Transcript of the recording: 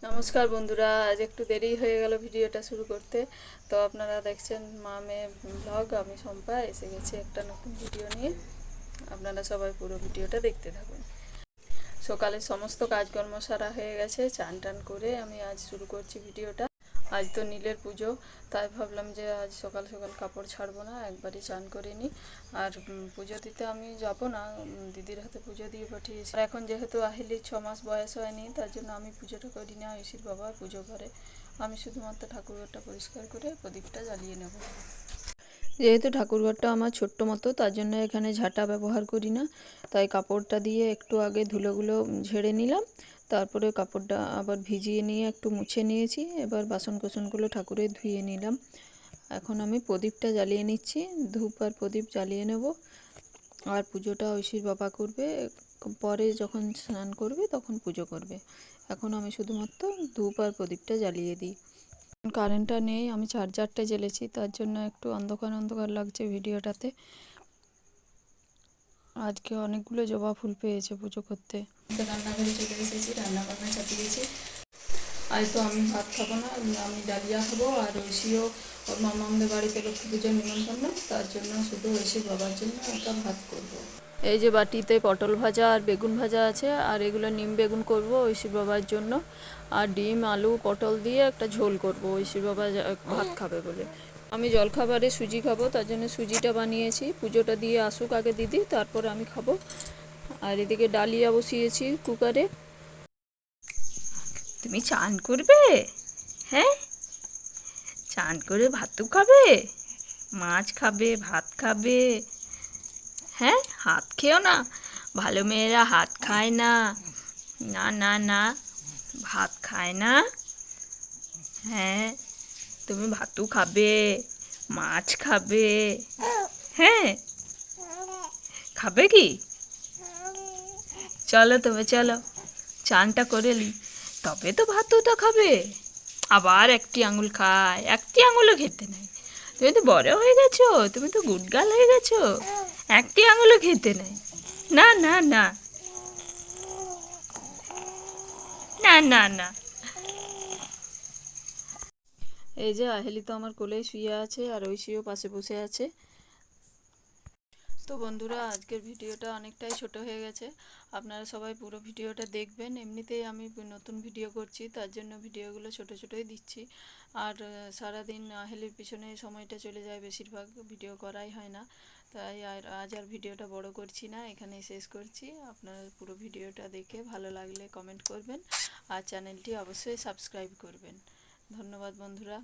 নমস্কার বন্ধুরা, আজ একটু দেরি হয়ে গেল ভিডিওটা শুরু করতে। তো আপনারা দেখছেন মা মেয়ে ব্লগ। আমি শম্পা এসে গেছি একটা নতুন ভিডিও নিয়ে। আপনারা সবাই পুরো ভিডিওটা দেখতে থাকুন। সকালে সমস্ত কাজকর্ম সারা হয়ে গেছে, চান টান করে আমি আজ শুরু করছি ভিডিওটা। আজ তো নীলের পুজো, তাই ভাবলাম যে আজ সকাল সকাল কাপড় ছাড়বো না, একবারই চান করে নিই। আর পুজো দিতে আমি যাব না, দিদির হাতে পুজো দিয়ে পাঠিয়েছি। আর এখন যেহেতু আহিলির 6 মাস বয়স হয়নি, তার জন্য আমি পুজোটা করি না, ঐশীর বাবা পুজো করে। আমি শুধুমাত্র ঠাকুরঘরটা পরিষ্কার করে প্রদীপটা জ্বালিয়ে নেব। যেহেতু ঠাকুরঘরটা আমার ছোট্ট মতো, তার জন্য এখানে ঝাঁটা ব্যবহার করি না, তাই কাপড়টা দিয়ে একটু আগে ধুলোগুলো ঝেড়ে নিলাম। তারপরে কাপড়টা আবার ভিজিয়ে নিয়ে একটু মুছে নিয়েছি। এবার বাসন কোসনগুলো ঠাকুরের ধুয়ে নিলাম। এখন আমি প্রদীপটা জ্বালিয়ে নিচ্ছি, ধূপ আর প্রদীপ জ্বালিয়ে নেব। আর পুজোটা ঐশীর বাবা করবে, পরে যখন স্নান করবে তখন পুজো করবে। এখন আমি শুধুমাত্র ধূপ আর প্রদীপটা জ্বালিয়ে দিই। কারেন্টটা নেই, আমি চার্জারটা জ্বেলেছি, তার জন্য একটু অন্ধকার অন্ধকার লাগছে ভিডিওটাতে। আজকে অনেকগুলো জবা ফুল পেয়েছে পুজো করতে। রান্নাঘরে চলে এসেছি, রান্নাবান্না চাপিয়েছি। আজ তো আমি ভাত খাবো না, আমি ডালিয়া খাবো। আর ঐশীও ওর মামাদের বাড়িতে লক্ষ্মী পুজোর নিমন্ত্রণ, তার জন্য শুধু ঐশীর বাবার জন্য একটা ভাত করব। এই যে বাটিতে পটল ভাজা আর বেগুন ভাজা আছে, আর এগুলো নিম বেগুন করব ঐশীর বাবার জন্য। আর ডিম আলু পটল দিয়ে একটা ঝোল করব, ঐশীর বাবা ভাত খাবে বলে। আমি জলখাবারে সুজি খাবো, তার জন্য সুজিটা বানিয়েছি। পুজোটা দিয়ে আসুক আগে দিদি, তারপর আমি খাবো। আর এদিকে ডালিয়া বসিয়েছি কুকারে। তুমি চান করবে? হ্যাঁ, চান করে ভাতও খাবে, মাছ খাবে, ভাত খাবে? হ্যাঁ, হাত খেও না, ভালো মেয়েরা হাত খায় না। না না না, ভাত খায় না। হ্যাঁ, তুমি ভাতও খাবে, মাছ খাবে। হ্যাঁ, খাবে কি? চলো তবে চলো, চানটা করে নি, তবে তো ভাতটা খাবে। আবার একটি আঙুল খায়, একটি আঙুলও খেতে নাই। তুমি তো বড় হয়ে গেছো, তুমি তো গুডগাল হয়ে গেছো, একটি আঙুলও খেতে নাই। না না না, না না না। এই যে আহেলি তো আমার কোলেই শুয়ে আছে, আর ঐশীও পাশে বসে আছে। তো বন্ধুরা, আজকের ভিডিওটা অনেকটাই ছোট হয়ে গেছে। আপনারা সবাই পুরো ভিডিওটা দেখবেন। এমনিতেই আমি নতুন ভিডিও করছি, তার জন্য ভিডিওগুলো ছোট ছোটই দিচ্ছি। আর সারাদিন আহেলির পিছনে সময়টা চলে যায়, বেশিরভাগ ভিডিও করাই হয় না। তাই আজ আর ভিডিওটা বড় করছি না, এখানেই শেষ করছি। আপনারা পুরো ভিডিওটা দেখে ভালো লাগলে কমেন্ট করবেন, আর চ্যানেলটি অবশ্যই সাবস্ক্রাইব করবেন। ধন্যবাদ বন্ধুরা।